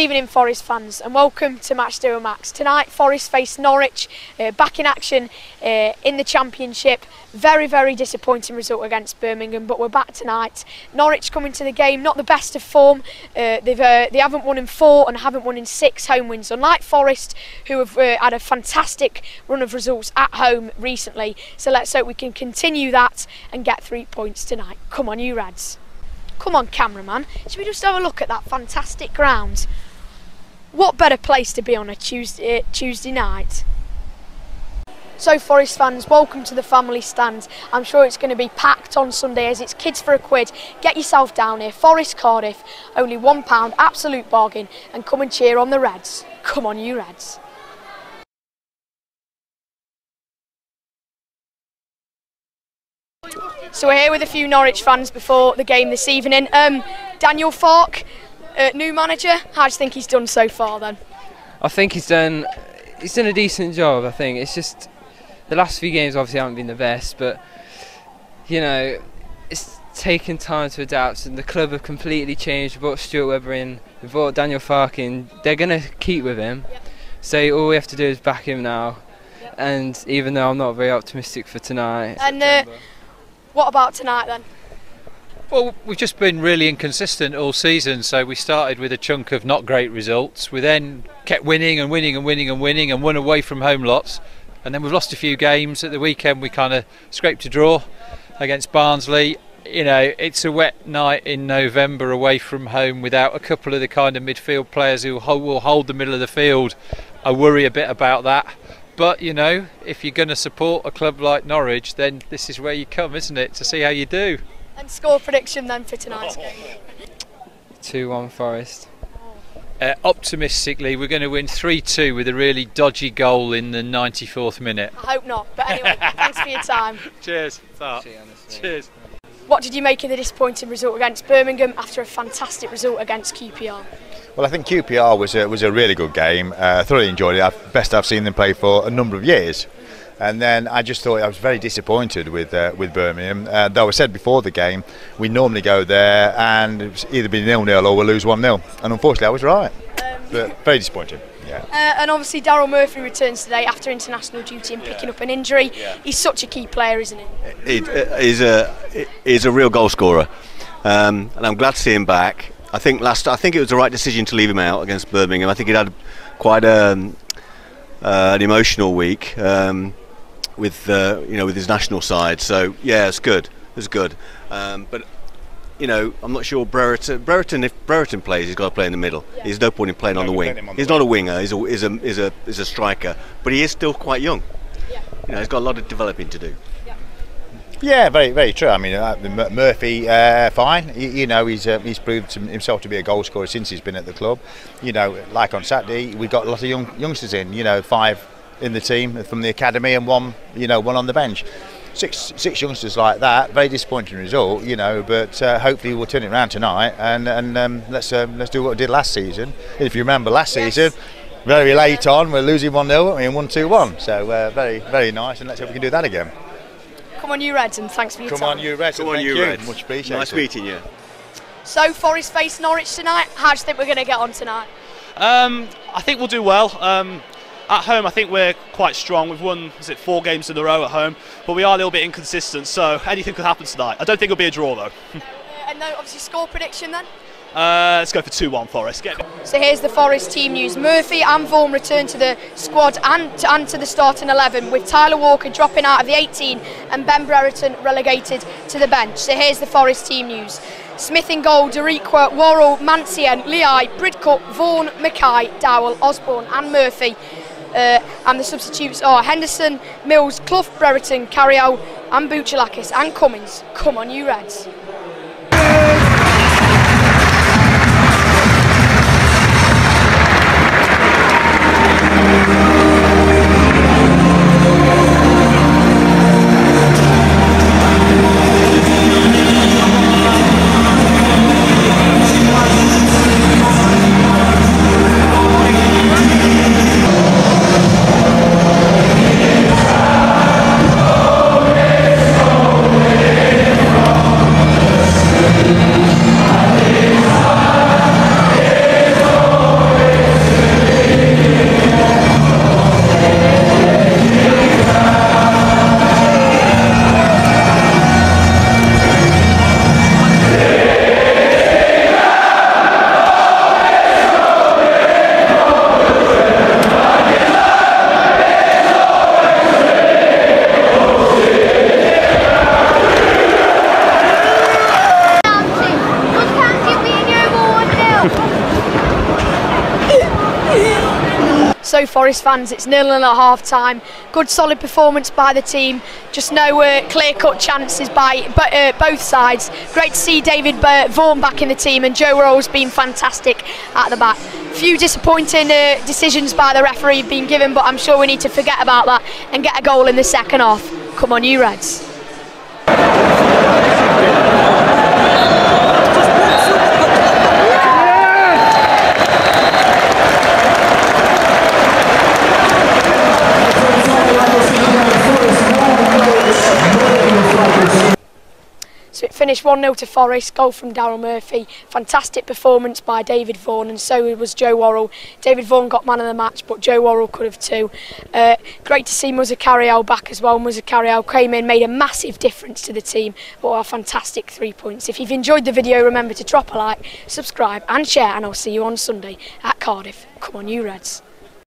evening, Forest fans, and welcome to Matchday with Max. Tonight, Forest face Norwich, back in action in the Championship. Very, very disappointing result against Birmingham, but we're back tonight. Norwich coming to the game, not the best of form. They haven't won in 4 and haven't won in 6 home wins, unlike Forest, who have had a fantastic run of results at home recently. So let's hope we can continue that and get 3 points tonight. Come on, you Rads. Come on, cameraman, should we just have a look at that fantastic ground? What better place to be on a Tuesday night? So Forest fans, welcome to the family stand. I'm sure it's going to be packed on Sunday as it's kids for a quid. Get yourself down here, Forest Cardiff, only £1, absolute bargain, and come and cheer on the Reds. Come on, you Reds. So we're here with a few Norwich fans before the game this evening. Daniel Farke, new manager, how do you think he's done so far then? I think he's done a decent job. I think it's just the last few games obviously haven't been the best, but you know, it's taken time to adapt, and the club have completely changed. We brought Stuart Webber in, we brought Daniel Farke in. They're going to keep with him, yep. So all we have to do is back him now, yep. And even though I'm not very optimistic for tonight. And what about tonight then? Well, we've just been really inconsistent all season, so we started with a chunk of not great results. We then kept winning and winning and winning and winning and won away from home lots, and then we've lost a few games. At the weekend we kind of scraped a draw against Barnsley. You know, it's a wet night in November away from home without a couple of the kind of midfield players who will hold the middle of the field. I worry a bit about that. But, you know, if you're going to support a club like Norwich, then this is where you come, isn't it, to see how you do. And score prediction then for tonight's game? 2-1 Forest. Optimistically, we're going to win 3-2 with a really dodgy goal in the 94th minute. I hope not, but anyway, thanks for your time. Cheers. Cheers. What did you make of the disappointing result against Birmingham after a fantastic result against QPR? Well, I think QPR was a really good game. Thoroughly enjoyed it. Best I've seen them play for a number of years. And then I just thought I was very disappointed with Birmingham. Though I said before the game, we normally go there and it's either be 0-0 or we'll lose 1-0. And unfortunately, I was right. But very disappointing. Yeah. And obviously, Daryl Murphy returns today after international duty and picking up an injury. Yeah. He's such a key player, isn't he? He's a real goal scorer, and I'm glad to see him back. I think it was the right decision to leave him out against Birmingham. I think he'd had quite an emotional week with his national side. So yeah, it's good. But you know, I'm not sure Brereton. If Brereton plays, he's got to play in the middle. Yeah. There's no point in playing on the wing. He's not a winger. He's a striker. But he is still quite young. Yeah. You know, he's got a lot of developing to do. Yeah, very, very true. I mean, Murphy, fine. He's proved himself to be a goal scorer since he's been at the club. You know, like on Saturday, we got a lot of youngsters in. You know, 5 in the team from the academy and one on the bench. Six youngsters like that. Very disappointing result. You know, but hopefully we'll turn it around tonight and let's do what we did last season. If you remember last season. Very late on, we're losing 1-0 and 1-2-1. So very, very nice, and let's hope we can do that again. Come on, you Reds, and thanks for your time. Come on, you Reds. Come on, you Reds. Much appreciated. Nice meeting you. So, Forest face Norwich tonight. How do you think we're going to get on tonight? I think we'll do well. At home, I think we're quite strong. We've won, 4 games in a row at home, but we are a little bit inconsistent, so anything could happen tonight. I don't think it'll be a draw, though. And no, obviously, score prediction then? Let's go for 2-1 Forest. So here's the Forest team news. Murphy and Vaughan return to the squad and to the starting 11, with Tyler Walker dropping out of the 18 and Ben Brereton relegated to the bench. So here's the Forest team news. Smith in goal, Deriqua, Worrall, Mancien, Leigh, Bridcup, Vaughan, Mackay, Dowell, Osborne and Murphy. And the substitutes are Henderson, Mills, Clough, Brereton, Carriel and Bouchalakis and Cummins. Come on, you Reds. also Forest fans, it's 0-0 at half time. Good solid performance by the team, just no clear-cut chances by both sides. Great to see David Vaughan back in the team, and Joe Worrall's been fantastic at the back. Few disappointing decisions by the referee have been given, but I'm sure we need to forget about that and get a goal in the second half. Come on you Reds. So it finished 1-0 to Forest, goal from Daryl Murphy. Fantastic performance by David Vaughan, and so was Joe Worrall. David Vaughan got man of the match, but Joe Worrall could have too. Great to see Muzzy back as well. Muzzy came in, made a massive difference to the team, but a fantastic 3 points. If you've enjoyed the video, remember to drop a like, subscribe and share, and I'll see you on Sunday at Cardiff. Come on you Reds.